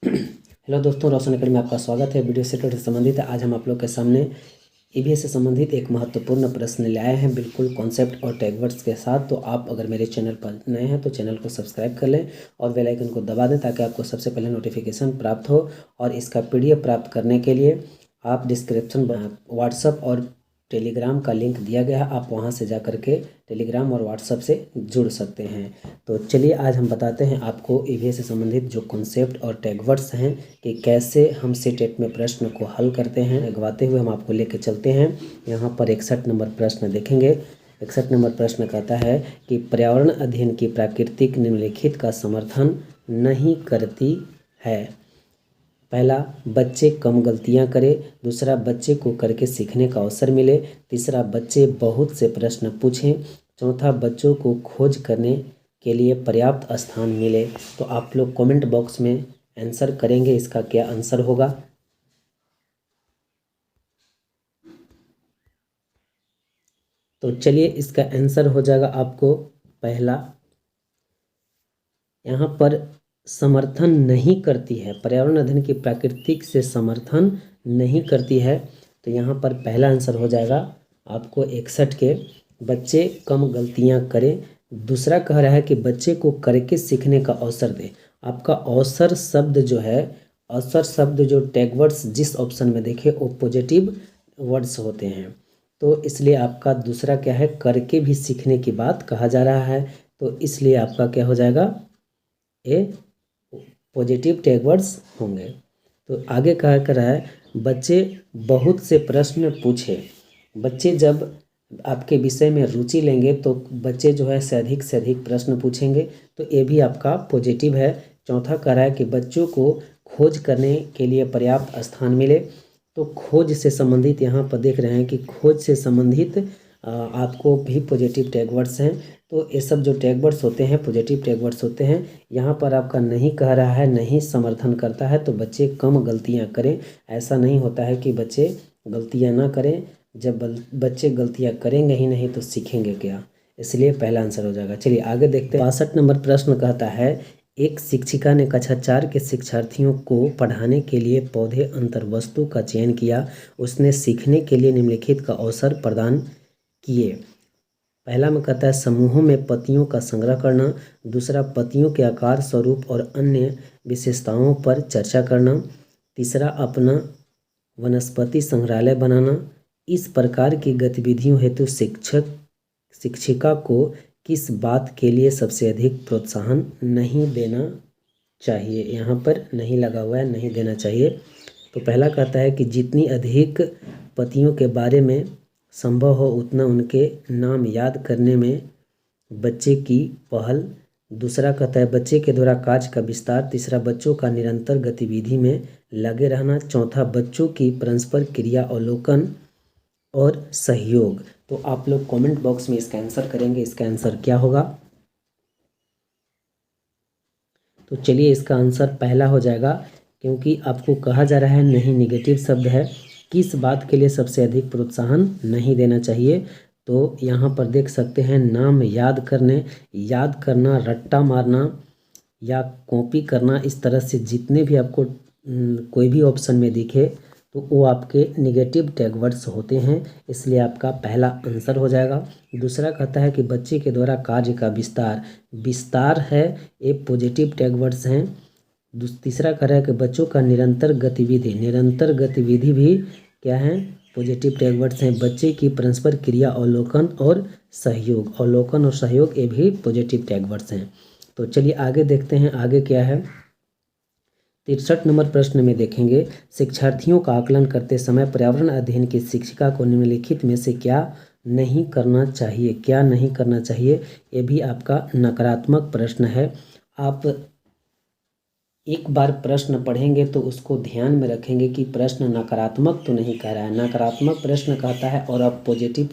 Hello दोस्तों, रोशन academy में आपका स्वागत है। वीडियो सेट से संबंधित है। आज हम आप लोग के सामने ईवीएस से संबंधित एक महत्वपूर्ण प्रश्न ले आए हैं, बिल्कुल कॉन्सेप्ट और टैग वर्ड्स के साथ। तो आप अगर मेरे चैनल पर नए हैं तो चैनल को सब्सक्राइब कर लें और बेल आइकन को दबा दें ताकि आपको सबसे पहले नोटिफिकेशन प्राप्त हो। और इसका पीडीएफ प्राप्त करने के लिए आप डिस्क्रिप्शन व्हाट्सअप और टेलीग्राम का लिंक दिया गया है, आप वहां से जा कर के टेलीग्राम और व्हाट्सएप से जुड़ सकते हैं। तो चलिए आज हम बताते हैं आपको ईवीएस से संबंधित जो कॉन्सेप्ट और टैग वर्ड्स हैं कि कैसे हम सीटेट में प्रश्न को हल करते हैं। अगवाते हुए हम आपको लेके चलते हैं। यहाँ पर 61 नंबर प्रश्न देखेंगे। 61 नंबर प्रश्न कहता है कि पर्यावरण अध्ययन की प्राकृतिक निम्नलिखित का समर्थन नहीं करती है। पहला, बच्चे कम गलतियां करें। दूसरा, बच्चे को करके सीखने का अवसर मिले। तीसरा, बच्चे बहुत से प्रश्न पूछें। चौथा, बच्चों को खोज करने के लिए पर्याप्त स्थान मिले। तो आप लोग कमेंट बॉक्स में आंसर करेंगे, इसका क्या आंसर होगा। तो चलिए इसका आंसर हो जाएगा आपको पहला। यहाँ पर समर्थन नहीं करती है, पर्यावरण अध्ययन की प्राकृतिक से समर्थन नहीं करती है। तो यहाँ पर पहला आंसर हो जाएगा आपको 61 के, बच्चे कम गलतियाँ करें। दूसरा कह रहा है कि बच्चे को करके सीखने का अवसर दे। आपका अवसर शब्द जो है, अवसर शब्द जो टैग वर्ड्स जिस ऑप्शन में देखे वो पॉजिटिव वर्ड्स होते हैं। तो इसलिए आपका दूसरा क्या है, करके भी सीखने की बात कहा जा रहा है। तो इसलिए आपका क्या हो जाएगा, ए पॉजिटिव टैग वर्ड्स होंगे। तो आगे क्या कर रहा है, बच्चे बहुत से प्रश्न पूछे। बच्चे जब आपके विषय में रुचि लेंगे तो बच्चे जो है से अधिक प्रश्न पूछेंगे। तो ये भी आपका पॉजिटिव है। चौथा कह रहा है कि बच्चों को खोज करने के लिए पर्याप्त स्थान मिले। तो खोज से संबंधित यहाँ पर देख रहे हैं कि खोज से संबंधित आपको भी पॉजिटिव टैग वर्ड्स हैं। तो ये सब जो टैग वर्ड्स होते हैं पॉजिटिव टैग वर्ड्स होते हैं। यहाँ पर आपका नहीं कह रहा है, नहीं समर्थन करता है। तो बच्चे कम गलतियाँ करें, ऐसा नहीं होता है कि बच्चे गलतियाँ ना करें। जब बच्चे गलतियाँ करेंगे ही नहीं तो सीखेंगे क्या, इसलिए पहला आंसर हो जाएगा। चलिए आगे देखते हैं। 62 नंबर प्रश्न कहता है, एक शिक्षिका ने कक्षा 4 के शिक्षार्थियों को पढ़ाने के लिए पौधे अंतर्वस्तु का चयन किया। उसने सीखने के लिए निम्नलिखित का अवसर प्रदान किए। पहला में कहता है समूहों में पत्तियों का संग्रह करना। दूसरा, पत्तियों के आकार, स्वरूप और अन्य विशेषताओं पर चर्चा करना। तीसरा, अपना वनस्पति संग्रहालय बनाना। इस प्रकार की गतिविधियों हेतु शिक्षिका को किस बात के लिए सबसे अधिक प्रोत्साहन नहीं देना चाहिए। यहाँ पर नहीं लगा हुआ है, नहीं देना चाहिए। तो पहला कहता है कि जितनी अधिक पत्तियों के बारे में संभव हो उतना उनके नाम याद करने में बच्चे की पहल। दूसरा कहता है बच्चे के द्वारा कार्य का विस्तार। तीसरा, बच्चों का निरंतर गतिविधि में लगे रहना। चौथा, बच्चों की परस्पर क्रिया, अवलोकन और सहयोग। तो आप लोग कमेंट बॉक्स में इसका आंसर करेंगे, इसका आंसर क्या होगा। तो चलिए इसका आंसर पहला हो जाएगा, क्योंकि आपको कहा जा रहा है नहीं, निगेटिव शब्द है, किस बात के लिए सबसे अधिक प्रोत्साहन नहीं देना चाहिए। तो यहाँ पर देख सकते हैं नाम याद करने, याद करना, रट्टा मारना या कॉपी करना, इस तरह से जितने भी आपको कोई भी ऑप्शन में दिखे तो वो आपके निगेटिव टैग वर्ड्स होते हैं। इसलिए आपका पहला आंसर हो जाएगा। दूसरा कहता है कि बच्चे के द्वारा कार्य का विस्तार, विस्तार है, ये पॉजिटिव टैग वर्ड्स हैं। तीसरा कह रहा है कि बच्चों का निरंतर गतिविधि, निरंतर गतिविधि भी क्या है, पॉजिटिव टैग वर्ड्स हैं। बच्चे की परस्पर क्रिया, अवलोकन और सहयोग, अवलोकन और सहयोग ये भी पॉजिटिव टैग वर्ड्स हैं। तो चलिए आगे देखते हैं, आगे क्या है। 63 नंबर प्रश्न में देखेंगे, शिक्षार्थियों का आकलन करते समय पर्यावरण अध्ययन की शिक्षिका को निम्नलिखित में से क्या नहीं करना चाहिए, क्या नहीं करना चाहिए। ये भी आपका नकारात्मक प्रश्न है। आप एक बार प्रश्न पढ़ेंगे तो उसको ध्यान में रखेंगे कि प्रश्न नकारात्मक तो नहीं कह रहा है। नकारात्मक प्रश्न कहता है और आप पॉजिटिव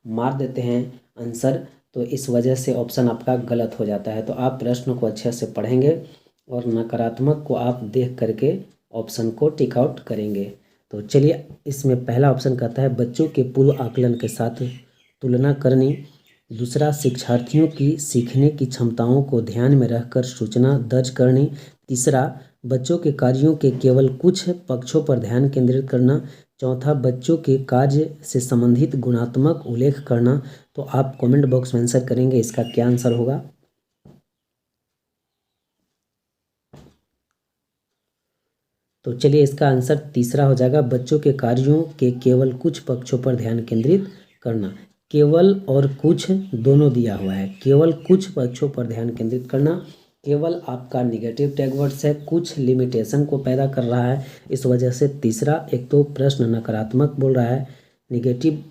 मार देते हैं आंसर, तो इस वजह से ऑप्शन आपका गलत हो जाता है। तो आप प्रश्न को अच्छे से पढ़ेंगे और नकारात्मक को आप देख करके ऑप्शन को टिक आउट करेंगे। तो चलिए इसमें पहला ऑप्शन कहता है बच्चों के पूर्व आकलन के साथ तुलना करनी। दूसरा, शिक्षार्थियों की सीखने की क्षमताओं को ध्यान में रखकर सूचना दर्ज करनी। तीसरा, बच्चों के कार्यों के केवल कुछ पक्षों पर ध्यान केंद्रित करना। चौथा, बच्चों के कार्य से संबंधित गुणात्मक उल्लेख करना। तो आप कमेंट बॉक्स में आंसर करेंगे इसका क्या आंसर होगा। तो चलिए इसका आंसर तीसरा हो जाएगा, बच्चों के कार्यों के केवल कुछ पक्षों पर ध्यान केंद्रित करना। केवल और कुछ दोनों दिया हुआ है, केवल कुछ पक्षों पर ध्यान केंद्रित करना। केवल आपका निगेटिव टैग वर्ड्स है, कुछ लिमिटेशन को पैदा कर रहा है, इस वजह से तीसरा। एक तो प्रश्न नकारात्मक बोल रहा है, निगेटिव,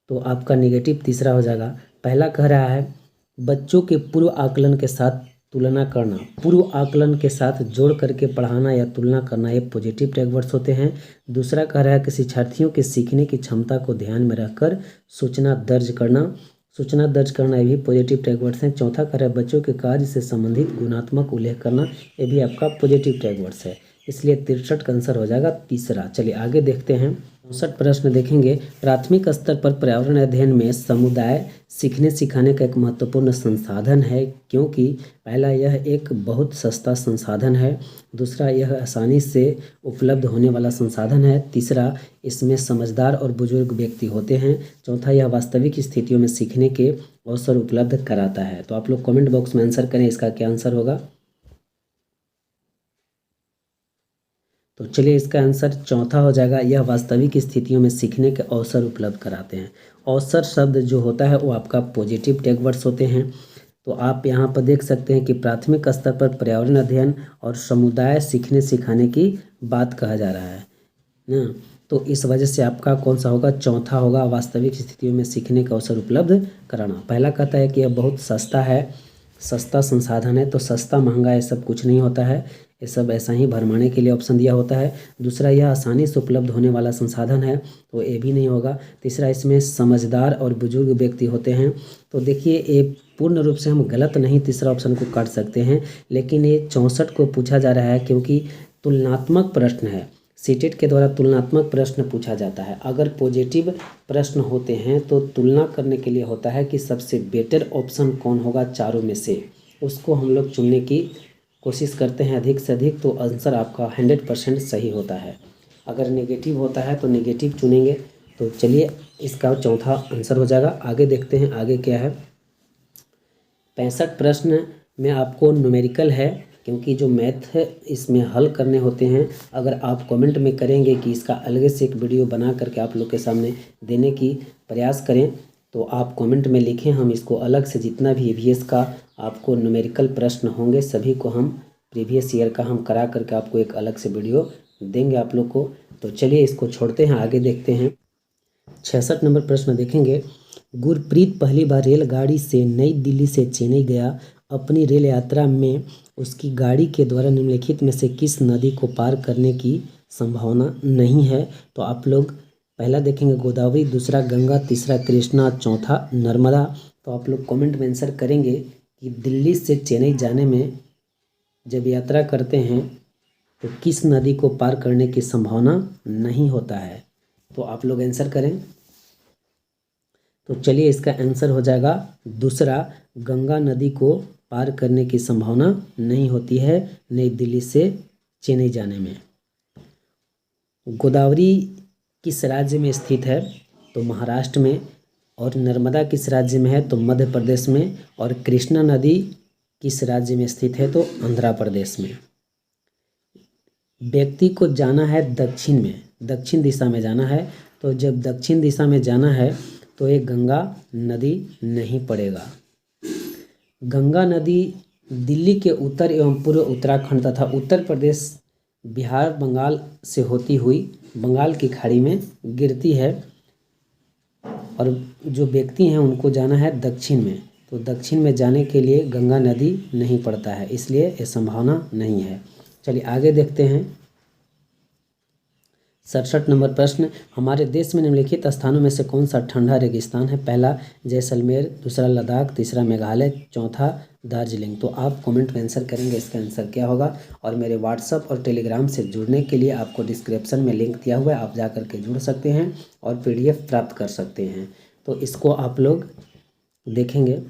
तो आपका निगेटिव तीसरा हो जाएगा। पहला कह रहा है बच्चों के पूर्व आकलन के साथ तुलना करना। पूर्व आकलन के साथ जोड़ करके पढ़ाना या तुलना करना, ये पॉजिटिव टैग वर्ड्स होते हैं। दूसरा कह रहा है कि शिक्षार्थियों के सीखने की क्षमता को ध्यान में रखकर सूचना दर्ज करना। सूचना दर्ज करना, ये भी पॉजिटिव टैग वर्ड्स हैं। चौथा कह रहा है बच्चों के कार्य से संबंधित गुणात्मक उल्लेख करना, ये भी आपका पॉजिटिव टैग वर्ड्स है। इसलिए 63 का आंसर हो जाएगा तीसरा। चलिए आगे देखते हैं। 64 प्रश्न देखेंगे। प्राथमिक स्तर पर पर्यावरण अध्ययन में समुदाय सीखने सिखाने का एक महत्वपूर्ण संसाधन है, क्योंकि पहला, यह एक बहुत सस्ता संसाधन है। दूसरा, यह आसानी से उपलब्ध होने वाला संसाधन है। तीसरा, इसमें समझदार और बुजुर्ग व्यक्ति होते हैं। चौथा, यह वास्तविक स्थितियों में सीखने के अवसर उपलब्ध कराता है। तो आप लोग कमेंट बॉक्स में आंसर करें इसका क्या आंसर होगा। तो चलिए इसका आंसर चौथा हो जाएगा, यह वास्तविक स्थितियों में सीखने के अवसर उपलब्ध कराते हैं। अवसर शब्द जो होता है वो आपका पॉजिटिव टैग वर्ड्स होते हैं। तो आप यहाँ पर देख सकते हैं कि प्राथमिक स्तर पर पर्यावरण अध्ययन और समुदाय सीखने सिखाने की बात कहा जा रहा है ना। तो इस वजह से आपका कौन सा होगा, चौथा होगा, वास्तविक स्थितियों में सीखने का अवसर उपलब्ध कराना। पहला कहता है कि यह बहुत सस्ता है, सस्ता संसाधन है, तो सस्ता महंगा ये सब कुछ नहीं होता है, ये सब ऐसा ही भरमाने के लिए ऑप्शन दिया होता है। दूसरा, यह आसानी से उपलब्ध होने वाला संसाधन है, तो ये भी नहीं होगा। तीसरा, इसमें समझदार और बुजुर्ग व्यक्ति होते हैं। तो देखिए ये पूर्ण रूप से हम गलत नहीं तीसरा ऑप्शन को काट सकते हैं, लेकिन ये 64 को पूछा जा रहा है क्योंकि तुलनात्मक प्रश्न है। सीटेट के द्वारा तुलनात्मक प्रश्न पूछा जाता है। अगर पॉजिटिव प्रश्न होते हैं तो तुलना करने के लिए होता है कि सबसे बेटर ऑप्शन कौन होगा चारों में से, उसको हम लोग चुनने की कोशिश करते हैं अधिक से अधिक, तो आंसर आपका 100% सही होता है। अगर नेगेटिव होता है तो नेगेटिव चुनेंगे। तो चलिए इसका चौथा आंसर हो जाएगा। आगे देखते हैं आगे क्या है। 65 प्रश्न में आपको न्यूमेरिकल है, क्योंकि जो मैथ है इसमें हल करने होते हैं। अगर आप कमेंट में करेंगे कि इसका अलग से एक वीडियो बना करके आप लोग के सामने देने की प्रयास करें, तो आप कमेंट में लिखें, हम इसको अलग से जितना भी ईवीएस का आपको न्यूमेरिकल प्रश्न होंगे सभी को हम प्रीवियस ईयर का हम करा करके आपको एक अलग से वीडियो देंगे आप लोग को। तो चलिए इसको छोड़ते हैं, आगे देखते हैं। 66 नंबर प्रश्न देखेंगे। गुरप्रीत पहली बार रेलगाड़ी से नई दिल्ली से चेन्नई गया। अपनी रेल यात्रा में उसकी गाड़ी के द्वारा निम्नलिखित में से किस नदी को पार करने की संभावना नहीं है। तो आप लोग पहला देखेंगे गोदावरी, दूसरा गंगा, तीसरा कृष्णा, चौथा नर्मदा। तो आप लोग कमेंट में आंसर करेंगे कि दिल्ली से चेन्नई जाने में जब यात्रा करते हैं तो किस नदी को पार करने की संभावना नहीं होता है। तो आप लोग आंसर करें। तो चलिए इसका आंसर हो जाएगा दूसरा, गंगा नदी को पार करने की संभावना नहीं होती है नई दिल्ली से चेन्नई जाने में। गोदावरी किस राज्य में स्थित है, तो महाराष्ट्र में। और नर्मदा किस राज्य में है, तो मध्य प्रदेश में। और कृष्णा नदी किस राज्य में स्थित है, तो आंध्र प्रदेश में। व्यक्ति को जाना है दक्षिण में, दक्षिण दिशा में जाना है। तो जब दक्षिण दिशा में जाना है तो ये गंगा नदी नहीं पड़ेगा। गंगा नदी दिल्ली के उत्तर एवं पूर्व उत्तराखंड तथा उत्तर प्रदेश, बिहार, बंगाल से होती हुई बंगाल की खाड़ी में गिरती है। और जो व्यक्ति हैं उनको जाना है दक्षिण में, तो दक्षिण में जाने के लिए गंगा नदी नहीं पड़ता है, इसलिए ये संभावना नहीं है। चलिए आगे देखते हैं। 67 नंबर प्रश्न, हमारे देश में निम्नलिखित स्थानों में से कौन सा ठंडा रेगिस्तान है। पहला जैसलमेर, दूसरा लद्दाख, तीसरा मेघालय, चौथा दार्जिलिंग। तो आप कमेंट में आंसर करेंगे इसका आंसर क्या होगा। और मेरे व्हाट्सअप और टेलीग्राम से जुड़ने के लिए आपको डिस्क्रिप्शन में लिंक दिया हुआ है, आप जा कर के जुड़ सकते हैं और PDF प्राप्त कर सकते हैं। तो इसको आप लोग देखेंगे।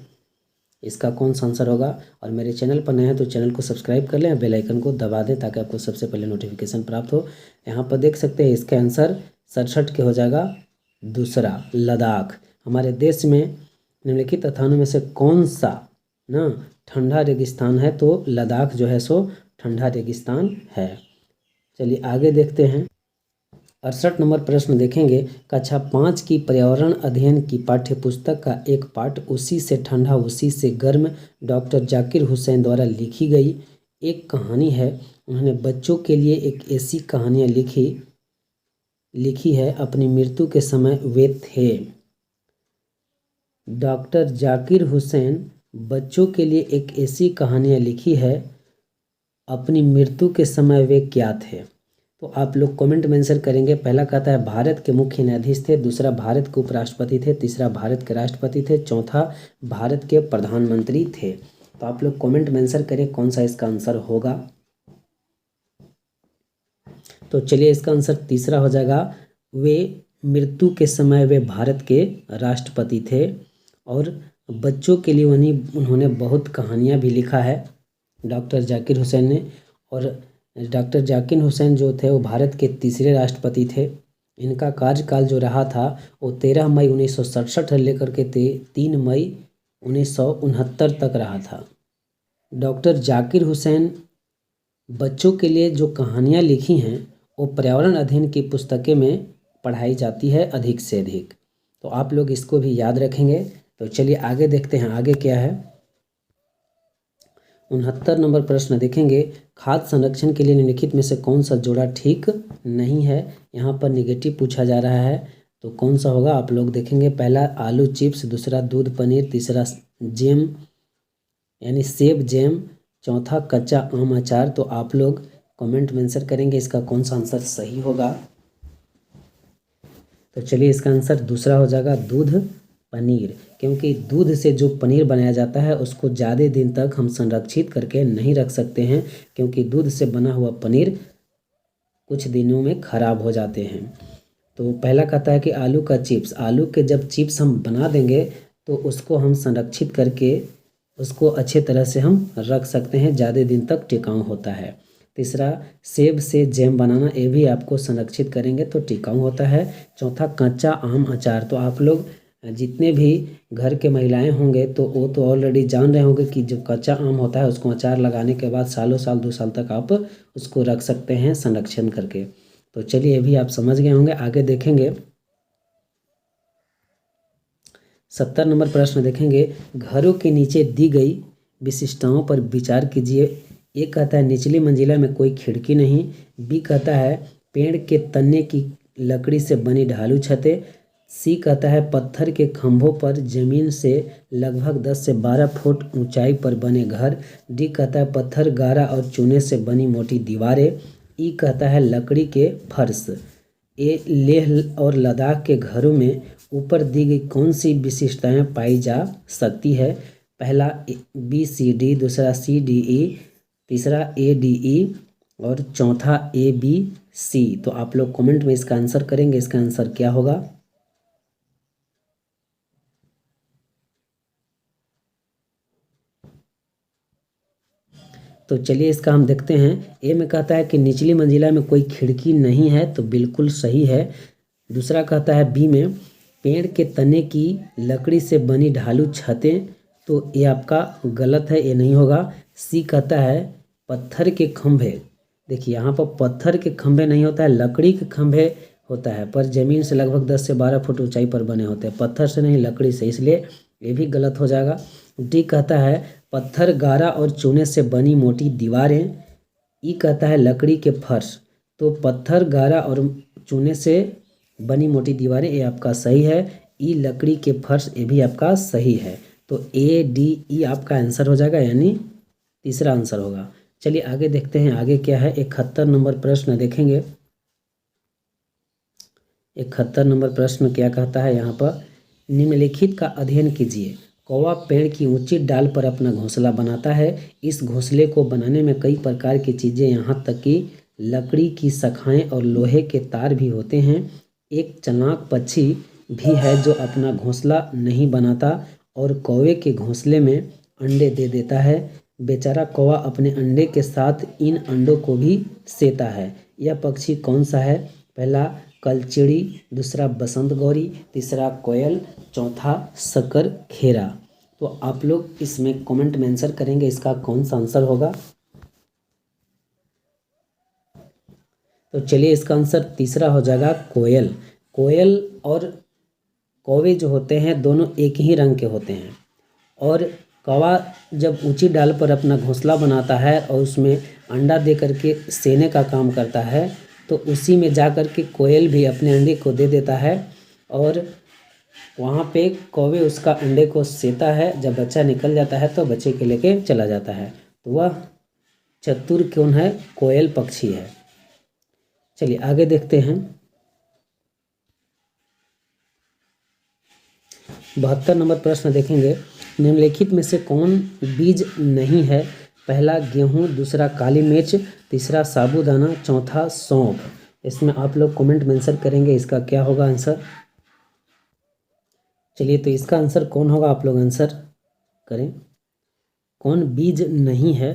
इसका कौन सा आंसर होगा। और मेरे चैनल पर नए हैं तो चैनल को सब्सक्राइब कर लें और बेल आइकन को दबा दें ताकि आपको सबसे पहले नोटिफिकेशन प्राप्त हो। यहाँ पर देख सकते हैं इसका आंसर 67 के हो जाएगा दूसरा, लद्दाख। हमारे देश में निम्नलिखित स्थानों में से कौन सा ना ठंडा रेगिस्तान है, तो लद्दाख जो है सो ठंडा रेगिस्तान है। चलिए आगे देखते हैं। 68 नंबर प्रश्न देखेंगे। कक्षा 5 की पर्यावरण अध्ययन की पाठ्यपुस्तक का एक पाठ उसी से ठंडा उसी से गर्म डॉक्टर जाकिर हुसैन द्वारा लिखी गई एक कहानी है। उन्होंने बच्चों के लिए एक ऐसी कहानियाँ लिखी है। अपनी मृत्यु के समय वे थे। डॉक्टर जाकिर हुसैन बच्चों के लिए एक ऐसी कहानियाँ लिखी है, अपनी मृत्यु के समय वे क्या थे। तो आप लोग कमेंट में आंसर करेंगे। पहला कहता है भारत के मुख्य न्यायाधीश थे, दूसरा भारत के उपराष्ट्रपति थे, तीसरा भारत के राष्ट्रपति थे, चौथा भारत के प्रधानमंत्री थे। तो आप लोग कमेंट में आंसर करें कौन सा इसका आंसर होगा। तो चलिए इसका आंसर तीसरा हो जाएगा। वे मृत्यु के समय वे भारत के राष्ट्रपति थे और बच्चों के लिए उन्होंने बहुत कहानियाँ भी लिखा है डॉक्टर जाकिर हुसैन ने। और डॉक्टर जाकिर हुसैन जो थे वो भारत के तीसरे राष्ट्रपति थे। इनका कार्यकाल जो रहा था वो 13 मई 1967 से लेकर के 3 मई 1969 तक रहा था। डॉक्टर जाकिर हुसैन बच्चों के लिए जो कहानियाँ लिखी हैं वो पर्यावरण अध्ययन की पुस्तकें में पढ़ाई जाती है अधिक से अधिक। तो आप लोग इसको भी याद रखेंगे। तो चलिए आगे देखते हैं आगे क्या है। 69 नंबर प्रश्न देखेंगे। खाद्य संरक्षण के लिए निम्नलिखित में से कौन सा जोड़ा ठीक नहीं है। यहाँ पर निगेटिव पूछा जा रहा है तो कौन सा होगा आप लोग देखेंगे। पहला आलू चिप्स, दूसरा दूध पनीर, तीसरा जैम यानी सेब जैम, चौथा कच्चा आम अचार। तो आप लोग कमेंट में आंसर करेंगे इसका कौन सा आंसर सही होगा। तो चलिए इसका आंसर दूसरा हो जाएगा दूध पनीर, क्योंकि दूध से जो पनीर बनाया जाता है उसको ज़्यादा दिन तक हम संरक्षित करके नहीं रख सकते हैं, क्योंकि दूध से बना हुआ पनीर कुछ दिनों में ख़राब हो जाते हैं। तो पहला कहता है कि आलू का चिप्स, आलू के जब चिप्स हम बना देंगे तो उसको हम संरक्षित करके उसको अच्छे तरह से हम रख सकते हैं, ज़्यादा दिन तक टिकाऊ होता है। तीसरा सेब से जैम बनाना, ये भी आपको संरक्षित करेंगे तो टिकाऊ होता है। चौथा कच्चा आम अचार। तो आप लोग जितने भी घर के महिलाएं होंगे तो वो तो ऑलरेडी जान रहे होंगे कि जो कच्चा आम होता है उसको अचार लगाने के बाद सालों साल 2 साल तक आप उसको रख सकते हैं संरक्षण करके। तो चलिए ये भी आप समझ गए होंगे। आगे देखेंगे 70 नंबर प्रश्न देखेंगे। घरों के नीचे दी गई विशिष्टताओं पर विचार कीजिए। ए कहता है निचली मंजिला में कोई खिड़की नहीं। बी कहता है पेड़ के तने की लकड़ी से बनी ढालू छतें। सी कहता है पत्थर के खंभों पर जमीन से लगभग 10 से 12 फुट ऊंचाई पर बने घर। डी कहता है पत्थर गारा और चूने से बनी मोटी दीवारें। ई कहता है लकड़ी के फर्श। ए लेह और लद्दाख के घरों में ऊपर दी गई कौन सी विशिष्टताएं पाई जा सकती है। पहला बी सी डी, दूसरा सी डी ई, तीसरा ए डी ई और चौथा ए बी सी। तो आप लोग कमेंट में इसका आंसर करेंगे इसका आंसर क्या होगा। तो चलिए इसका हम देखते हैं। ए में कहता है कि निचली मंजिला में कोई खिड़की नहीं है, तो बिल्कुल सही है। दूसरा कहता है बी में पेड़ के तने की लकड़ी से बनी ढालू छतें, तो ये आपका गलत है, ये नहीं होगा। सी कहता है पत्थर के खंभे। देखिए यहाँ पर पत्थर के खंभे नहीं होता है, लकड़ी के खंभे होता है, पर ज़मीन से लगभग 10 से 12 फुट ऊंचाई पर बने होते हैं, पत्थर से नहीं लकड़ी से, इसलिए ये भी गलत हो जाएगा। डी कहता है पत्थर गारा और चूने से बनी मोटी दीवारें। ई कहता है लकड़ी के फर्श। तो पत्थर गारा और चूने से बनी मोटी दीवारें, ये आपका सही है। ई लकड़ी के फर्श, ये भी आपका सही है। तो ए डी ई आपका आंसर हो जाएगा, यानी तीसरा आंसर होगा। चलिए आगे देखते हैं आगे क्या है। 71 नंबर प्रश्न देखेंगे। 71 नंबर प्रश्न क्या कहता है यहाँ पर। निम्नलिखित का अध्ययन कीजिए। कौवा पेड़ की ऊंची डाल पर अपना घोंसला बनाता है। इस घोंसले को बनाने में कई प्रकार की चीज़ें, यहाँ तक कि लकड़ी की शाखाएं और लोहे के तार भी होते हैं। एक चालाक पक्षी भी है जो अपना घोंसला नहीं बनाता और कौवे के घोंसले में अंडे दे देता है। बेचारा कौवा अपने अंडे के साथ इन अंडों को भी सेता है। यह पक्षी कौन सा है? पहला कलचिड़ी, दूसरा बसंत गौरी, तीसरा कोयल, चौथा शक्कर खेरा। तो आप लोग इसमें कमेंट में आंसर करेंगे इसका कौन सा आंसर होगा। तो चलिए इसका आंसर तीसरा हो जाएगा कोयल। कोयल और कौवे जो होते हैं दोनों एक ही रंग के होते हैं, और कौवा जब ऊंची डाल पर अपना घोंसला बनाता है और उसमें अंडा दे करके सेने का काम करता है, तो उसी में जा कर के कोयल भी अपने अंडे को दे देता है और वहाँ पे कौवे उसका अंडे को सेता है। जब बच्चा निकल जाता है तो बच्चे के लेके चला जाता है। तो वह चतुर कौन है? कोयल पक्षी है। चलिए आगे देखते हैं। 72 नंबर प्रश्न देखेंगे। निम्नलिखित में से कौन बीज नहीं है? पहला गेहूं, दूसरा काली मिर्च, तीसरा साबूदाना, चौथा सौंफ। इसमें आप लोग कमेंट में आंसर करेंगे इसका क्या होगा आंसर। चलिए तो इसका आंसर कौन होगा, आप लोग आंसर करें। कौन बीज नहीं है?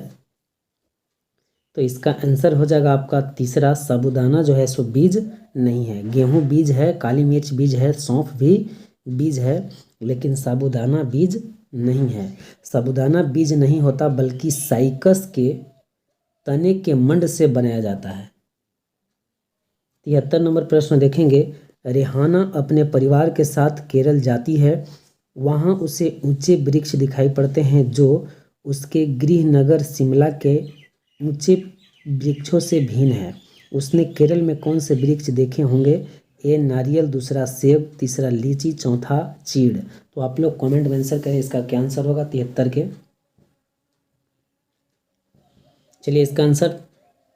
तो इसका आंसर हो जाएगा आपका तीसरा, साबूदाना जो है सो बीज नहीं है। गेहूं बीज है, काली मिर्च बीज है, सौंफ भी बीज है, लेकिन साबूदाना बीज नहीं है। साबूदाना बीज नहीं होता बल्कि साइकस के तने के मंड से बनाया जाता है। 73 नंबर प्रश्न देखेंगे। रेहाना अपने परिवार के साथ केरल जाती है। वहाँ उसे ऊंचे वृक्ष दिखाई पड़ते हैं जो उसके गृह नगर शिमला के ऊंचे वृक्षों से भिन्न है। उसने केरल में कौन से वृक्ष देखे होंगे? ए नारियल, दूसरा सेब, तीसरा लीची, चौथा चीड़। तो आप लोग कमेंट में आंसर करें इसका क्या आंसर होगा 73 के। चलिए इसका आंसर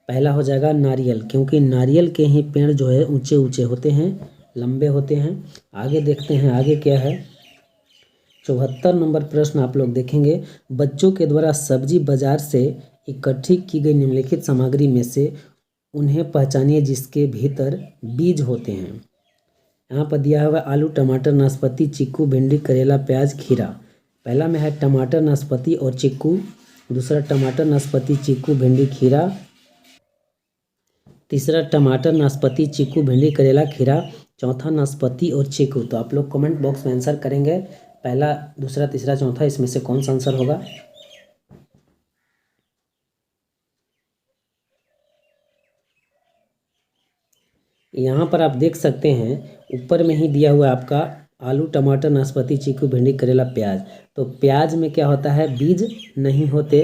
पहला हो जाएगा नारियल, क्योंकि नारियल के ही पेड़ जो है ऊंचे ऊंचे होते हैं, लंबे होते हैं। आगे देखते हैं आगे क्या है। 74 नंबर प्रश्न आप लोग देखेंगे। बच्चों के द्वारा सब्जी बाजार से इकट्ठी की गई निम्नलिखित सामग्री में से उन्हें पहचानिए जिसके भीतर बीज होते हैं। यहाँ पर दिया हुआ आलू, टमाटर, नाशपाती, चीकू, भिंडी, करेला, प्याज, खीरा। पहला में है टमाटर, नाशपाती और चीकू, दूसरा टमाटर, नाशपाती, चीकू, भिंडी, खीरा, तीसरा टमाटर, नाशपाती, चीकू, भिंडी, करेला, खीरा, चौथा नाशपाती और चीकू। तो आप लोग कमेंट बॉक्स में आंसर करेंगे पहला, दूसरा, तीसरा, चौथा इसमें से कौन सा आंसर होगा। यहाँ पर आप देख सकते हैं ऊपर में ही दिया हुआ है आपका आलू, टमाटर, नाशपाती, चीकू, भिंडी, करेला, प्याज। तो प्याज में क्या होता है? बीज नहीं होते।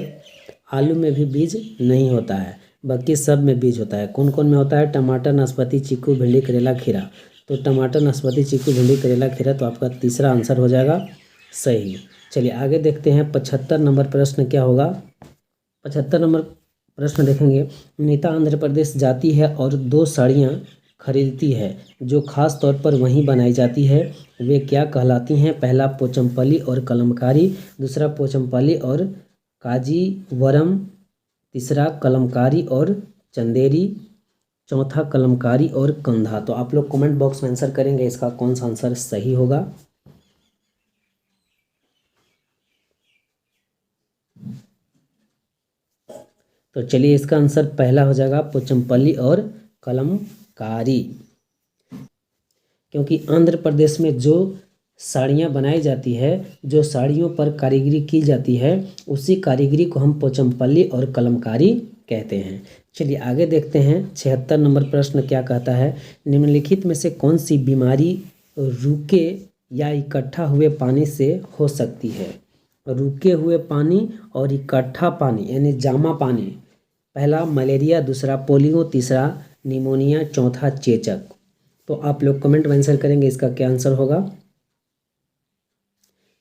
आलू में भी बीज नहीं होता है, बाकी सब में बीज होता है। कौन कौन में होता है? टमाटर, नाशपाती, चीकू, भिंडी, करेला, खीरा। तो टमाटर, नाशपाती, चीकू, भिंडी, करेला, खीरा, तो आपका तीसरा आंसर हो जाएगा सही। चलिए आगे देखते हैं 75 नंबर प्रश्न क्या होगा। 75 नंबर प्रश्न देखेंगे। नीता आंध्र प्रदेश जाती है और 2 साड़ियाँ खरीदती है जो खास तौर पर वहीं बनाई जाती है। वे क्या कहलाती हैं? पहला पोचमपल्ली और कलमकारी, दूसरा पोचमपल्ली और काजीवरम, तीसरा कलमकारी और चंदेरी, चौथा कलमकारी और कंधा। तो आप लोग कमेंट बॉक्स में आंसर करेंगे इसका कौन सा आंसर सही होगा। तो चलिए इसका आंसर पहला हो जाएगा पोचमपल्ली और कलमकारी, क्योंकि आंध्र प्रदेश में जो साड़ियाँ बनाई जाती है, जो साड़ियों पर कारीगरी की जाती है, उसी कारीगरी को हम पोचमपल्ली और कलमकारी कहते हैं। चलिए आगे देखते हैं 76 नंबर प्रश्न क्या कहता है। निम्नलिखित में से कौन सी बीमारी रुके या इकट्ठा हुए पानी से हो सकती है? रुके हुए पानी और इकट्ठा पानी यानी जामा पानी। पहला मलेरिया, दूसरा पोलियो, तीसरा निमोनिया, चौथा चेचक। तो आप लोग कमेंट में आंसर करेंगे इसका क्या आंसर होगा।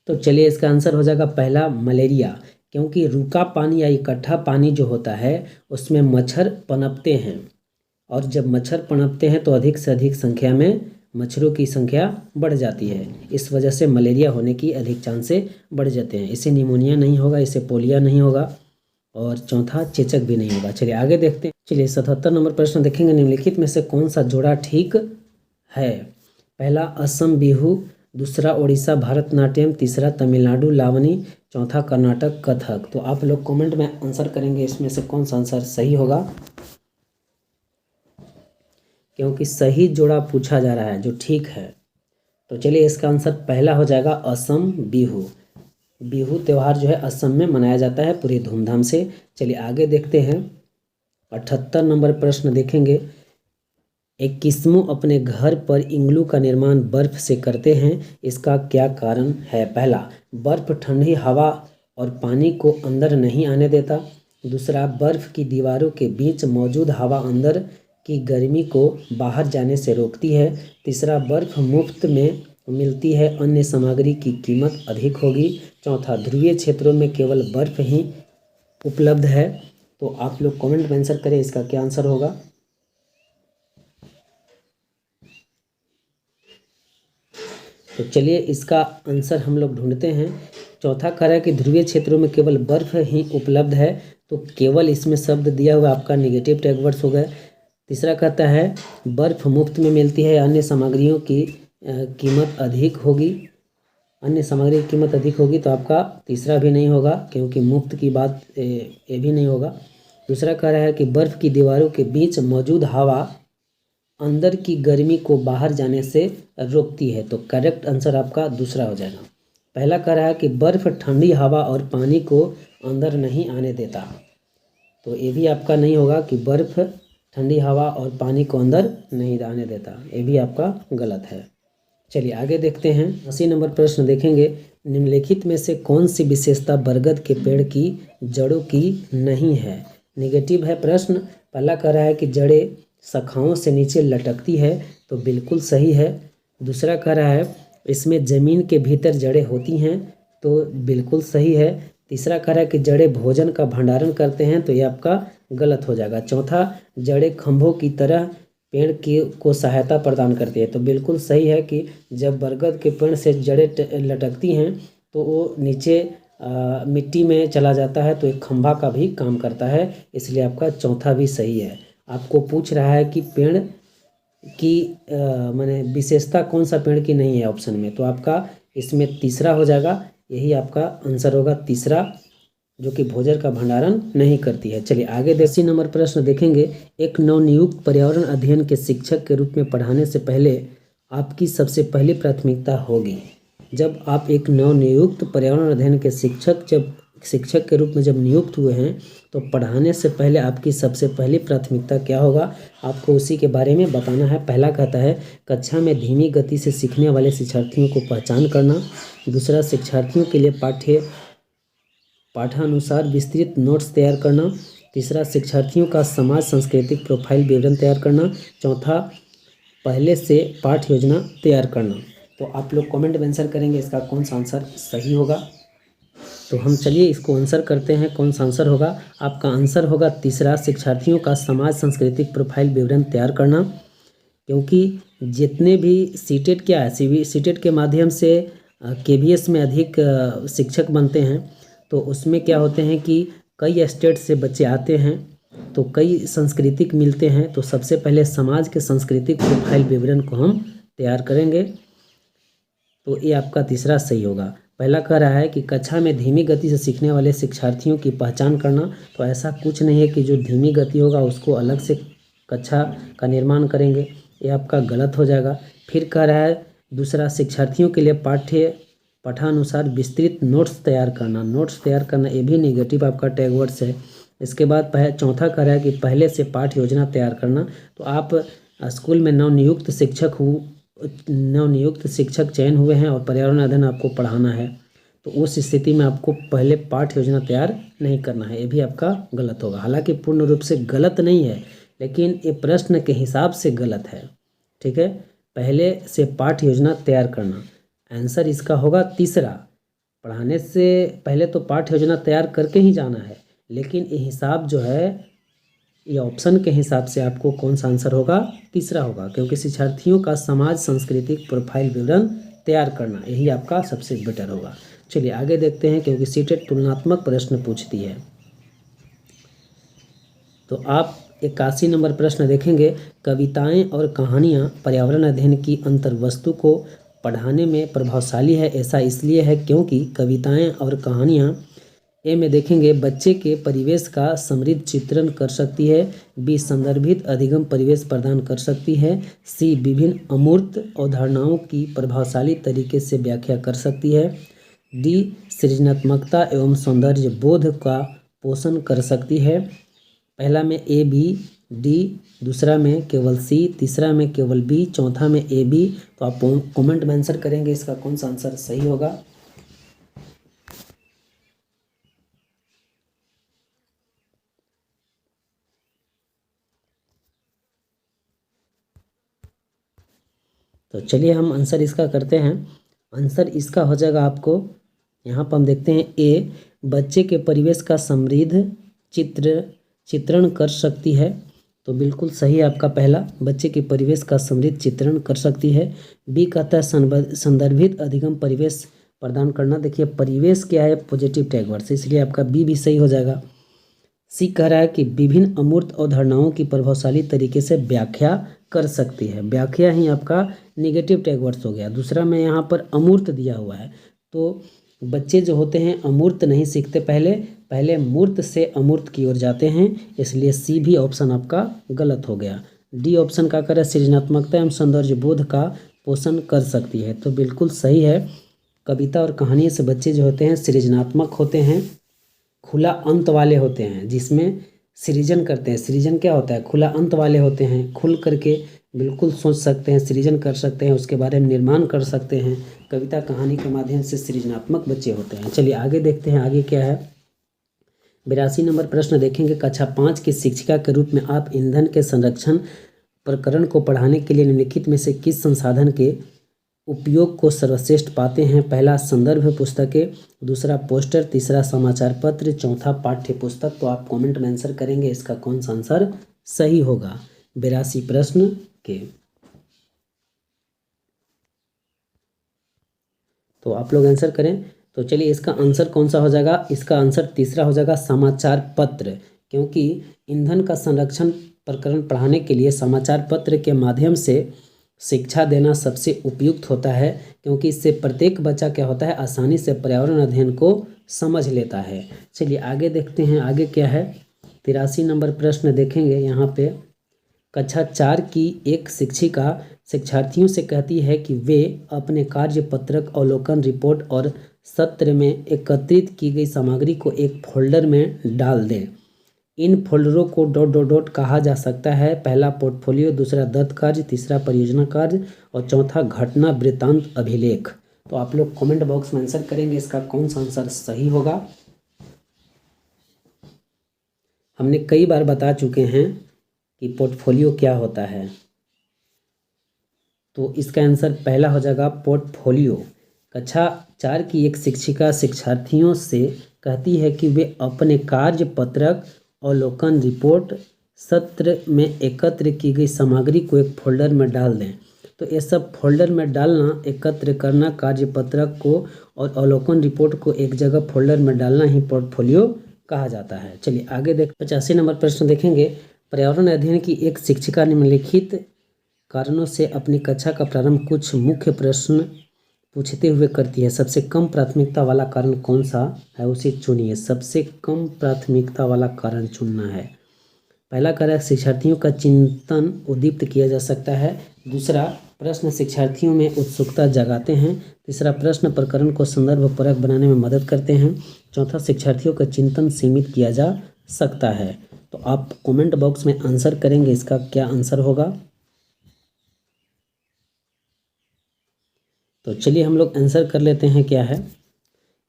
तो चलिए इसका आंसर हो जाएगा पहला मलेरिया, क्योंकि रुका पानी या इकट्ठा पानी जो होता है उसमें मच्छर पनपते हैं, और जब मच्छर पनपते हैं तो अधिक से अधिक संख्या में मच्छरों की संख्या बढ़ जाती है। इस वजह से मलेरिया होने की अधिक चांसेस बढ़ जाते हैं। इसे निमोनिया नहीं होगा, इसे पोलियो नहीं होगा, और चौथा चेचक भी नहीं होगा। चलिए आगे देखते हैं। चलिए 77 नंबर प्रश्न देखेंगे। निम्नलिखित में से कौन सा जोड़ा ठीक है? पहला असम बिहू, दूसरा ओडिशा भरतनाट्यम, तीसरा तमिलनाडु लावनी, चौथा कर्नाटक कथक। तो आप लोग कमेंट में आंसर करेंगे इसमें से कौन सा आंसर सही होगा, क्योंकि सही जोड़ा पूछा जा रहा है जो ठीक है। तो चलिए इसका आंसर पहला हो जाएगा असम बिहू। बिहू त्यौहार जो है असम में मनाया जाता है पूरी धूमधाम से। चलिए आगे देखते हैं। 78 नंबर प्रश्न देखेंगे। एक किस्मो अपने घर पर इग्लू का निर्माण बर्फ से करते हैं, इसका क्या कारण है। पहला, बर्फ ठंडी हवा और पानी को अंदर नहीं आने देता। दूसरा, बर्फ की दीवारों के बीच मौजूद हवा अंदर की गर्मी को बाहर जाने से रोकती है। तीसरा, बर्फ मुफ्त में मिलती है, अन्य सामग्री की कीमत अधिक होगी। चौथा, ध्रुवीय क्षेत्रों में केवल बर्फ ही उपलब्ध है। तो आप लोग कमेंट में आंसर करें इसका क्या आंसर होगा। तो चलिए इसका आंसर हम लोग ढूंढते हैं। चौथा कह रहा है कि ध्रुवीय क्षेत्रों में केवल बर्फ ही उपलब्ध है, तो केवल इसमें शब्द दिया हुआ आपका निगेटिव टैग वर्ड्स हो गए। तीसरा कहता है बर्फ मुफ्त में मिलती है, अन्य सामग्रियों की कीमत अधिक होगी। अन्य सामग्री की कीमत अधिक होगी, तो आपका तीसरा भी नहीं होगा, क्योंकि मुफ्त की बात ये भी नहीं होगा। दूसरा कह रहा है कि बर्फ की दीवारों के बीच मौजूद हवा अंदर की गर्मी को बाहर जाने से रोकती है, तो करेक्ट आंसर आपका दूसरा हो जाएगा। पहला कह रहा है कि बर्फ ठंडी हवा और पानी को अंदर नहीं आने देता, तो ये भी आपका नहीं होगा कि बर्फ ठंडी हवा और पानी को अंदर नहीं आने देता, ये भी आपका गलत है। चलिए आगे देखते हैं। 80 नंबर प्रश्न देखेंगे। निम्नलिखित में से कौन सी विशेषता बरगद के पेड़ की जड़ों की नहीं है। निगेटिव है प्रश्न। पहला कह रहा है कि जड़ें शाखाओं से नीचे लटकती है, तो बिल्कुल सही है। दूसरा कह रहा है इसमें ज़मीन के भीतर जड़ें होती हैं, तो बिल्कुल सही है। तीसरा कह रहा है कि जड़ें भोजन का भंडारण करते हैं, तो ये आपका गलत हो जाएगा। चौथा, जड़ें खंभों की तरह पेड़ की को सहायता प्रदान करती है, तो बिल्कुल सही है कि जब बरगद के पेड़ से जड़ें लटकती हैं तो वो नीचे मिट्टी में चला जाता है, तो एक खंभा का भी काम करता है, इसलिए आपका चौथा भी सही है। आपको पूछ रहा है कि पेड़ की माने विशेषता कौन सा पेड़ की नहीं है ऑप्शन में, तो आपका इसमें तीसरा हो जाएगा, यही आपका आंसर होगा तीसरा, जो कि भोजन का भंडारण नहीं करती है। चलिए आगे 80 नंबर प्रश्न देखेंगे। एक नवनियुक्त पर्यावरण अध्ययन के शिक्षक के रूप में पढ़ाने से पहले आपकी सबसे पहली प्राथमिकता होगी। जब आप एक नवनियुक्त पर्यावरण अध्ययन के शिक्षक के रूप में जब नियुक्त हुए हैं, तो पढ़ाने से पहले आपकी सबसे पहली प्राथमिकता क्या होगा, आपको उसी के बारे में बताना है। पहला कहता है कक्षा में धीमी गति से सीखने वाले शिक्षार्थियों को पहचान करना। दूसरा, शिक्षार्थियों के लिए पाठानुसार विस्तृत नोट्स तैयार करना। तीसरा, शिक्षार्थियों का समाज सांस्कृतिक प्रोफाइल विवरण तैयार करना। चौथा, पहले से पाठ योजना तैयार करना। तो आप लोग कमेंट में आंसर करेंगे इसका कौन सा आंसर सही होगा। तो हम चलिए इसको आंसर करते हैं कौन सा आंसर होगा। आपका आंसर होगा तीसरा, शिक्षार्थियों का समाज सांस्कृतिक प्रोफाइल विवरण तैयार करना, क्योंकि जितने भी सीटेट क्या है, सीटेट के माध्यम से केवीएस में अधिक शिक्षक बनते हैं, तो उसमें क्या होते हैं कि कई स्टेट से बच्चे आते हैं, तो कई सांस्कृतिक मिलते हैं, तो सबसे पहले समाज के सांस्कृतिक प्रोफाइल विवरण को हम तैयार करेंगे, तो ये आपका तीसरा सही होगा। पहला कह रहा है कि कक्षा में धीमी गति से सीखने वाले शिक्षार्थियों की पहचान करना, तो ऐसा कुछ नहीं है कि जो धीमी गति होगा उसको अलग से कक्षा का निर्माण करेंगे, ये आपका गलत हो जाएगा। फिर कह रहा है दूसरा, शिक्षार्थियों के लिए पाठानुसार विस्तृत नोट्स तैयार करना। नोट्स तैयार करना ये भी निगेटिव आपका टैग वर्ड्स है। इसके बाद चौथा कह रहा है कि पहले से पाठ योजना तैयार करना, तो आप स्कूल में नवनियुक्त शिक्षक चयन हुए हैं और पर्यावरण अध्ययन आपको पढ़ाना है, तो उस स्थिति में आपको पहले पाठ योजना तैयार नहीं करना है, ये भी आपका गलत होगा। हालांकि पूर्ण रूप से गलत नहीं है, लेकिन ये प्रश्न के हिसाब से गलत है, ठीक है। पहले से पाठ योजना तैयार करना, आंसर इसका होगा तीसरा। पढ़ाने से पहले तो पाठ योजना तैयार करके ही जाना है, लेकिन ये हिसाब जो है, ये ऑप्शन के हिसाब से आपको कौन सा आंसर होगा, तीसरा होगा, क्योंकि शिक्षार्थियों का समाज सांस्कृतिक प्रोफाइल विवरण तैयार करना, यही आपका सबसे बेटर होगा। चलिए आगे देखते हैं, क्योंकि सीटेट तुलनात्मक प्रश्न पूछती है। तो आप 81 नंबर प्रश्न देखेंगे। कविताएं और कहानियां पर्यावरण अध्ययन की अंतर्वस्तु को पढ़ाने में प्रभावशाली है। ऐसा इसलिए है क्योंकि कविताएं और कहानियाँ ए में देखेंगे बच्चे के परिवेश का समृद्ध चित्रण कर सकती है। बी संदर्भित अधिगम परिवेश प्रदान कर सकती है। सी विभिन्न अमूर्त अवधारणाओं की प्रभावशाली तरीके से व्याख्या कर सकती है। डी सृजनात्मकता एवं सौंदर्य बोध का पोषण कर सकती है। पहला में ए बी डी, दूसरा में केवल सी, तीसरा में केवल बी, चौथा में ए बी। तो आप कमेंट में आंसर करेंगे इसका कौन सा आंसर सही होगा। तो चलिए हम आंसर इसका करते हैं। आंसर इसका हो जाएगा आपको, यहाँ पर हम देखते हैं ए बच्चे के परिवेश का समृद्ध चित्रण कर सकती है। तो बिल्कुल सही है आपका पहला, बच्चे के परिवेश का समृद्ध चित्रण कर सकती है। बी कहता है संदर्भित अधिगम परिवेश प्रदान करना। देखिए परिवेश क्या है, पॉजिटिव टैग वर्ड से, इसलिए आपका बी भी सही हो जाएगा। सी कह रहा है कि विभिन्न अमूर्त अवधारणाओं की प्रभावशाली तरीके से व्याख्या कर सकती है। व्याख्या ही आपका निगेटिव टैग वर्ड्स हो गया। दूसरा में यहाँ पर अमूर्त दिया हुआ है, तो बच्चे जो होते हैं अमूर्त नहीं सीखते, पहले मूर्त से अमूर्त की ओर जाते हैं, इसलिए सी भी ऑप्शन आपका गलत हो गया। डी ऑप्शन का करे सृजनात्मकता एवं सौंदर्य बोध का पोषण कर सकती है। तो बिल्कुल सही है, कविता और कहानी से बच्चे जो होते हैं सृजनात्मक होते हैं, खुला अंत वाले होते हैं, जिसमें सृजन करते हैं। सृजन क्या होता है, खुला अंत वाले होते हैं, खुल करके बिल्कुल सोच सकते हैं, सृजन कर सकते हैं, उसके बारे में निर्माण कर सकते हैं। कविता कहानी के माध्यम से सृजनात्मक बच्चे होते हैं। चलिए आगे देखते हैं, आगे क्या है। 82 नंबर प्रश्न देखेंगे। कक्षा 5 की शिक्षिका के रूप में आप ईंधन के संरक्षण प्रकरण को पढ़ाने के लिए निम्नलिखित में से किस संसाधन के उपयोग को सर्वश्रेष्ठ पाते हैं। पहला संदर्भ पुस्तकें, दूसरा पोस्टर, तीसरा समाचार पत्र, चौथा पाठ्य पुस्तक। तो आप कमेंट में आंसर करेंगे इसका कौन सा आंसर सही होगा 82 प्रश्न के। तो आप लोग आंसर करें। तो चलिए इसका आंसर कौन सा हो जाएगा, इसका आंसर तीसरा हो जाएगा समाचार पत्र, क्योंकि ईंधन का संरक्षण प्रकरण पढ़ाने के लिए समाचार पत्र के माध्यम से शिक्षा देना सबसे उपयुक्त होता है, क्योंकि इससे प्रत्येक बच्चा क्या होता है आसानी से पर्यावरण अध्ययन को समझ लेता है। चलिए आगे देखते हैं, आगे क्या है। 83 नंबर प्रश्न देखेंगे। यहाँ पे कक्षा 4 की एक शिक्षिका शिक्षार्थियों से कहती है कि वे अपने कार्य पत्रक, अवलोकन रिपोर्ट और सत्र में एकत्रित की गई सामग्री को एक फोल्डर में डाल दें। इन फोल्डरों को ... कहा जा सकता है। पहला पोर्टफोलियो, दूसरा दत्त कार्य, तीसरा परियोजना कार्य और चौथा घटना वृत्तांत अभिलेख। तो आप लोग कमेंट बॉक्स में आंसर करेंगे इसका कौन सा आंसर सही होगा। हमने कई बार बता चुके हैं कि पोर्टफोलियो क्या होता है, तो इसका आंसर पहला हो जाएगा पोर्टफोलियो। कक्षा 4 की एक शिक्षिका शिक्षार्थियों से कहती है कि वे अपने कार्य पत्रक, अवलोकन रिपोर्ट, सत्र में एकत्र की गई सामग्री को एक फोल्डर में डाल दें। तो ये सब फोल्डर में डालना, एकत्र करना, कार्य पत्रक को और अवलोकन रिपोर्ट को एक जगह फोल्डर में डालना ही पोर्टफोलियो कहा जाता है। चलिए आगे 85 नंबर प्रश्न देखेंगे। पर्यावरण अध्ययन की एक शिक्षिका निम्नलिखित कारणों से अपनी कक्षा का प्रारंभ कुछ मुख्य प्रश्न पूछते हुए करती है। सबसे कम प्राथमिकता वाला कारण कौन सा है, उसे चुनिए। सबसे कम प्राथमिकता वाला कारण चुनना है। पहला कार्य शिक्षार्थियों का चिंतन उद्दीप्त किया जा सकता है। दूसरा प्रश्न शिक्षार्थियों में उत्सुकता जगाते हैं। तीसरा प्रश्न प्रकरण को संदर्भपरक बनाने में मदद करते हैं। चौथा शिक्षार्थियों का चिंतन सीमित किया जा सकता है। तो आप कमेंट बॉक्स में आंसर करेंगे इसका क्या आंसर होगा। तो चलिए हम लोग आंसर कर लेते हैं क्या है।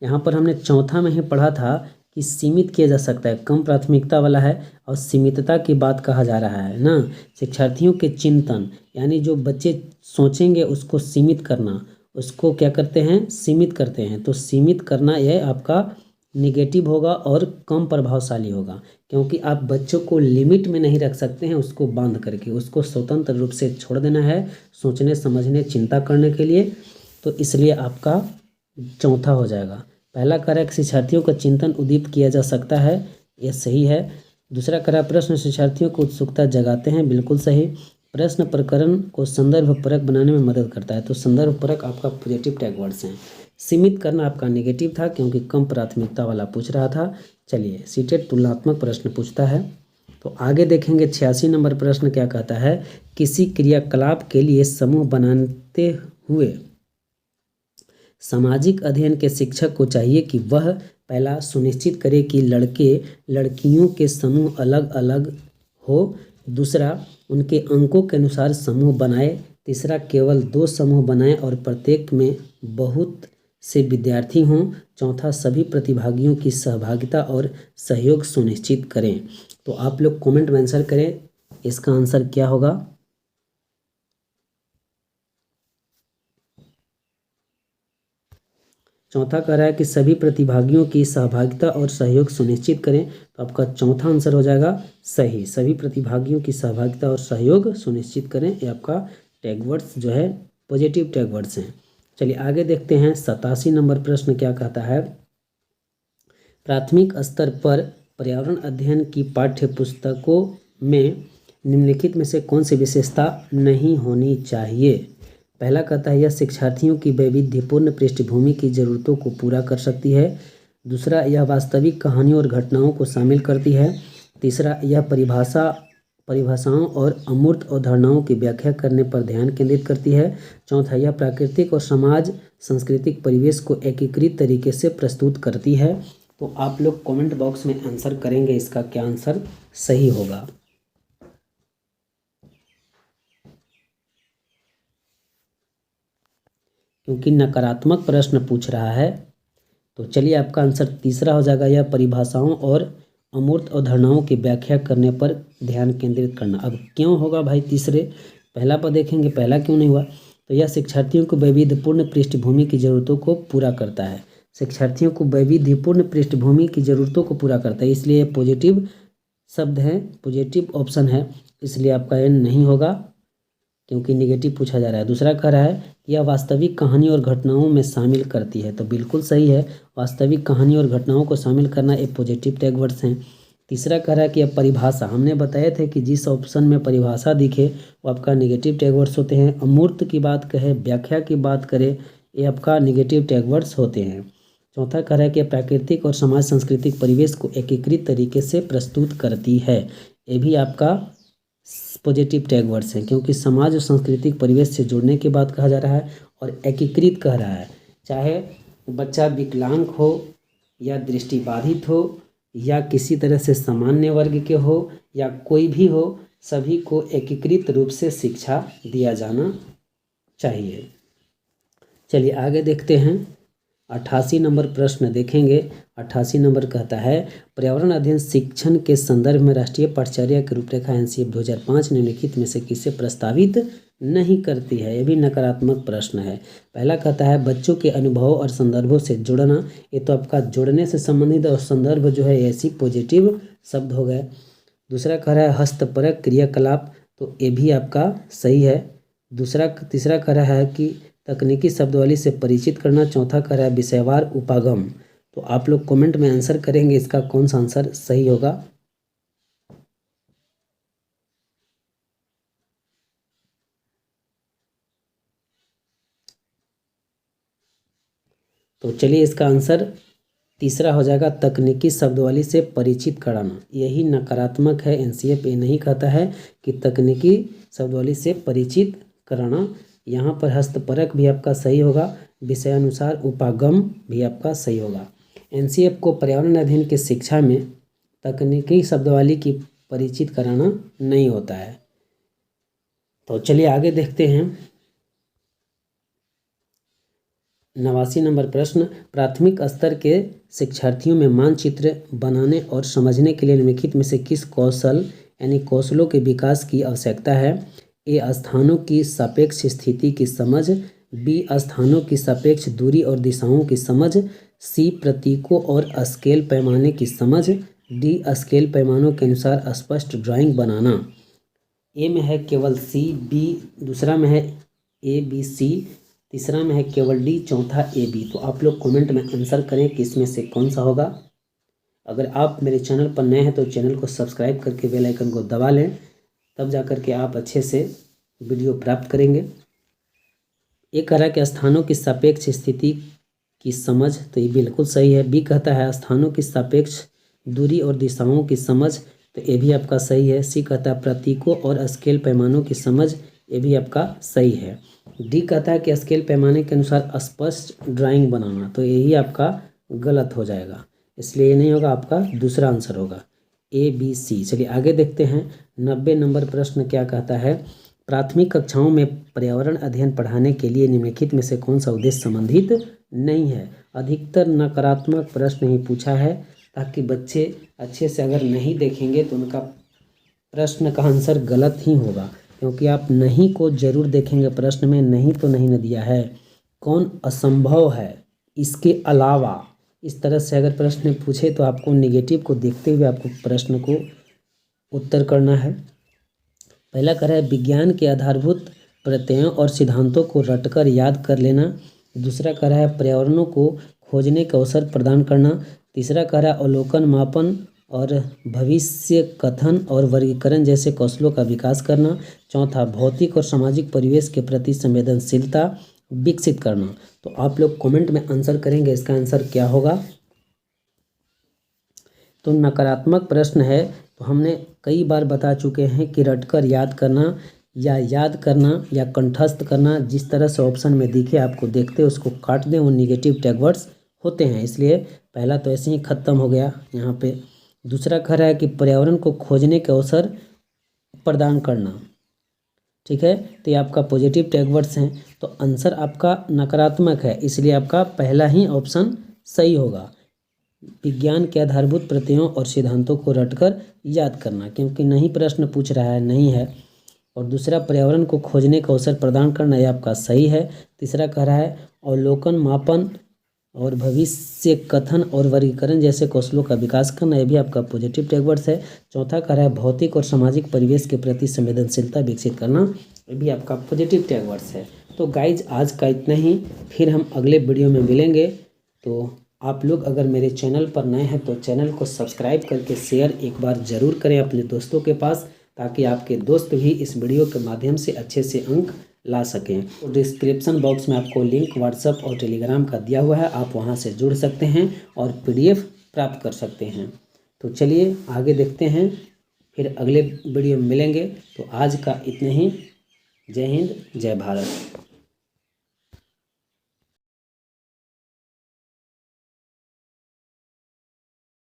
यहाँ पर हमने चौथा में ही पढ़ा था कि सीमित किया जा सकता है, कम प्राथमिकता वाला है और सीमितता की बात कहा जा रहा है ना। शिक्षार्थियों के चिंतन यानी जो बच्चे सोचेंगे उसको सीमित करना, उसको क्या करते हैं सीमित करते हैं। तो सीमित करना यह आपका निगेटिव होगा और कम प्रभावशाली होगा, क्योंकि आप बच्चों को लिमिट में नहीं रख सकते हैं, उसको बांध करके उसको स्वतंत्र रूप से छोड़ देना है सोचने समझने चिंता करने के लिए। तो इसलिए आपका चौथा हो जाएगा। पहला कार्य शिक्षार्थियों का चिंतन उद्दीप्त किया जा सकता है, यह सही है। दूसरा कार्य प्रश्न शिक्षार्थियों को उत्सुकता जगाते हैं, बिल्कुल सही। प्रश्न प्रकरण को संदर्भ परक बनाने में मदद करता है। तो संदर्भ परक आपका पॉजिटिव टैग वर्ड्स हैं। सीमित करना आपका नेगेटिव था क्योंकि कम प्राथमिकता वाला पूछ रहा था। चलिए सीटेट तुलनात्मक प्रश्न पूछता है। तो आगे देखेंगे 86 नंबर प्रश्न क्या कहता है, किसी क्रियाकलाप के लिए समूह बनाते हुए सामाजिक अध्ययन के शिक्षक को चाहिए कि वह पहला सुनिश्चित करे कि लड़के लड़कियों के समूह अलग अलग हो, दूसरा उनके अंकों के अनुसार समूह बनाए, तीसरा केवल 2 समूह बनाए और प्रत्येक में बहुत से विद्यार्थी हों, चौथा सभी प्रतिभागियों की सहभागिता और सहयोग सुनिश्चित करें। तो आप लोग कमेंट में आंसर करें, इसका आंसर क्या होगा। चौथा कह रहा है कि सभी प्रतिभागियों की सहभागिता और सहयोग सुनिश्चित करें। तो आपका चौथा आंसर हो जाएगा सही, सभी प्रतिभागियों की सहभागिता और सहयोग सुनिश्चित करें। ये आपका टैग वर्ड्स जो है पॉजिटिव टैग वर्ड्स हैं। चलिए आगे देखते हैं 87 नंबर प्रश्न क्या कहता है, प्राथमिक स्तर पर पर्यावरण अध्ययन की पाठ्य पुस्तकों में निम्नलिखित में से कौन सी विशेषता नहीं होनी चाहिए। पहला कहता है यह शिक्षार्थियों की वैविध्यपूर्ण पृष्ठभूमि की ज़रूरतों को पूरा कर सकती है, दूसरा यह वास्तविक कहानियों और घटनाओं को शामिल करती है, तीसरा यह परिभाषाओं और अमूर्त अवधारणाओं की व्याख्या करने पर ध्यान केंद्रित करती है, चौथा यह प्राकृतिक और समाज सांस्कृतिक परिवेश को एकीकृत तरीके से प्रस्तुत करती है। तो आप लोग कमेंट बॉक्स में आंसर करेंगे इसका क्या आंसर सही होगा। क्योंकि नकारात्मक प्रश्न पूछ रहा है तो चलिए आपका आंसर तीसरा हो जाएगा, यह परिभाषाओं और अमूर्त अवधारणाओं की व्याख्या करने पर ध्यान केंद्रित करना। अब क्यों होगा भाई तीसरे, पहला पर देखेंगे पहला क्यों नहीं हुआ। तो यह शिक्षार्थियों को वैविध्यपूर्ण पृष्ठभूमि की ज़रूरतों को पूरा करता है, शिक्षार्थियों को वैविध्यपूर्ण पृष्ठभूमि की ज़रूरतों को पूरा करता है, इसलिए पॉजिटिव शब्द है, पॉजिटिव ऑप्शन है, इसलिए आपका ये नहीं होगा क्योंकि नेगेटिव पूछा जा रहा है। दूसरा कह रहा है कि यह वास्तविक कहानी और घटनाओं में शामिल करती है, तो बिल्कुल सही है, वास्तविक कहानी और घटनाओं को शामिल करना एक पॉजिटिव टैग वर्ड्स हैं। तीसरा कह रहा है कि यह परिभाषा, हमने बताए थे कि जिस ऑप्शन में परिभाषा दिखे वो आपका नेगेटिव टैग वर्ड्स होते हैं। अमूर्त की बात कहे, व्याख्या की बात करे, ये आपका नेगेटिव टैग वर्ड्स होते हैं। चौथा कह रहा है कि प्राकृतिक और समाज सांस्कृतिक परिवेश को एकीकृत तरीके से प्रस्तुत करती है, ये भी आपका पॉजिटिव टैग वर्ड्स हैं क्योंकि समाज और सांस्कृतिक परिवेश से जुड़ने की बात कहा जा रहा है और एकीकृत कह रहा है, चाहे बच्चा विकलांग हो या दृष्टिबाधित हो या किसी तरह से सामान्य वर्ग के हो या कोई भी हो, सभी को एकीकृत रूप से शिक्षा दिया जाना चाहिए। चलिए आगे देखते हैं 88 नंबर प्रश्न देखेंगे। 88 नंबर कहता है पर्यावरण अध्ययन शिक्षण के संदर्भ में राष्ट्रीय पाठ्यचर्या की रूपरेखा एनसीएफ 2005 निम्नलिखित में से किसे प्रस्तावित नहीं करती है। यह भी नकारात्मक प्रश्न है। पहला कहता है बच्चों के अनुभवों और संदर्भों से जुड़ना, ये तो आपका जुड़ने से संबंधित और संदर्भ जो है ऐसी पॉजिटिव शब्द हो गए। दूसरा कह रहा है हस्तपरक क्रियाकलाप, तो ये भी आपका सही है। तीसरा कह रहा है कि तकनीकी शब्दावली से परिचित करना, चौथा कह रहा है विषयवार उपागम। तो आप लोग कमेंट में आंसर करेंगे इसका कौन सा आंसर सही होगा। तो चलिए इसका आंसर तीसरा हो जाएगा, तकनीकी शब्दावली से परिचित कराना। यही नकारात्मक है, एनसीएफ ये नहीं कहता है कि तकनीकी शब्दावली से परिचित कराना। यहाँ पर हस्तपरक भी आपका सही होगा, विषयानुसार उपागम भी आपका सही होगा। एनसीएफ को पर्यावरण अध्ययन की शिक्षा में तकनीकी शब्दावली की परिचित कराना नहीं होता है। तो चलिए आगे देखते हैं 89 नंबर प्रश्न, प्राथमिक स्तर के शिक्षार्थियों में मानचित्र बनाने और समझने के लिए निम्नलिखित में से किस कौशल यानी कौशलों के विकास की आवश्यकता है। ए स्थानों की सापेक्ष स्थिति की समझ, बी स्थानों की सापेक्ष दूरी और दिशाओं की समझ, सी प्रतीकों और स्केल पैमाने की समझ, डी स्केल पैमानों के अनुसार स्पष्ट ड्राइंग बनाना। ए में है केवल सी, बी दूसरा में है ए बी सी, तीसरा में है केवल डी, चौथा ए बी। तो आप लोग कमेंट में आंसर करें कि इसमें से कौन सा होगा। अगर आप मेरे चैनल पर नए हैं तो चैनल को सब्सक्राइब करके बेल आइकन को दबा लें, तब जा कर के आप अच्छे से वीडियो प्राप्त करेंगे। एक कह रहा है कि स्थानों की सापेक्ष स्थिति की समझ, तो ये बिल्कुल सही है। बी कहता है स्थानों की सापेक्ष दूरी और दिशाओं की समझ, तो ये भी आपका सही है। सी कहता है प्रतीकों और स्केल पैमानों की समझ, ये भी आपका सही है। डी कहता है कि स्केल पैमाने के अनुसार स्पष्ट ड्राइंग बनाना, तो यही आपका गलत हो जाएगा, इसलिए ये नहीं होगा, आपका दूसरा आंसर होगा ए बी सी। चलिए आगे देखते हैं। 90 नंबर प्रश्न क्या कहता है, प्राथमिक कक्षाओं में पर्यावरण अध्ययन पढ़ाने के लिए निम्नलिखित में से कौन सा उद्देश्य संबंधित नहीं है। अधिकतर नकारात्मक प्रश्न ही पूछा है, ताकि बच्चे अच्छे से अगर नहीं देखेंगे तो उनका प्रश्न का आंसर गलत ही होगा, क्योंकि आप नहीं को जरूर देखेंगे। प्रश्न में नहीं तो नहीं न दिया है, कौन असंभव है, इसके अलावा, इस तरह से अगर प्रश्न पूछे तो आपको नेगेटिव को देखते हुए आपको प्रश्न को उत्तर करना है। पहला कह रहा है विज्ञान के आधारभूत प्रत्ययों और सिद्धांतों को रटकर याद कर लेना। दूसरा कह रहा है पर्यावरणों को खोजने का अवसर प्रदान करना। तीसरा कह रहा है अवलोकन, मापन और भविष्य कथन और वर्गीकरण जैसे कौशलों का विकास करना। चौथा भौतिक और सामाजिक परिवेश के प्रति संवेदनशीलता विकसित करना। तो आप लोग कमेंट में आंसर करेंगे, इसका आंसर क्या होगा। तो नकारात्मक प्रश्न है, तो हमने कई बार बता चुके हैं कि रटकर याद करना या कंठस्थ करना, जिस तरह से ऑप्शन में दिखे आपको देखते उसको काट दें, वो निगेटिव टैग वर्ड्स होते हैं, इसलिए पहला तो ऐसे ही खत्म हो गया यहाँ पे। दूसरा कह रहा है कि पर्यावरण को खोजने के अवसर प्रदान करना, ठीक है, तो ये आपका पॉजिटिव टैग वर्ड्स हैं, तो आंसर आपका नकारात्मक है, इसलिए आपका पहला ही ऑप्शन सही होगा। विज्ञान के आधारभूत प्रत्ययों और सिद्धांतों को रटकर याद करना, क्योंकि नहीं प्रश्न पूछ रहा है, नहीं है। और दूसरा पर्यावरण को खोजने का अवसर प्रदान करना, यह आपका सही है। तीसरा कह रहा है अवलोकन, मापन और भविष्य कथन और वर्गीकरण जैसे कौशलों का विकास करना, यह भी आपका पॉजिटिव टैग वर्ड्स है। चौथा कह रहा है भौतिक और सामाजिक परिवेश के प्रति संवेदनशीलता विकसित करना, ये भी आपका पॉजिटिव टैग वर्ड्स है। तो गाइज आज का इतना ही, फिर हम अगले वीडियो में मिलेंगे। तो आप लोग अगर मेरे चैनल पर नए हैं तो चैनल को सब्सक्राइब करके शेयर एक बार ज़रूर करें अपने दोस्तों के पास, ताकि आपके दोस्त भी इस वीडियो के माध्यम से अच्छे से अंक ला सकें। तो डिस्क्रिप्शन बॉक्स में आपको लिंक व्हाट्सएप और टेलीग्राम का दिया हुआ है, आप वहां से जुड़ सकते हैं और PDF प्राप्त कर सकते हैं। तो चलिए आगे देखते हैं, फिर अगले वीडियो में मिलेंगे। तो आज का इतना ही। जय हिंद, जय भारत।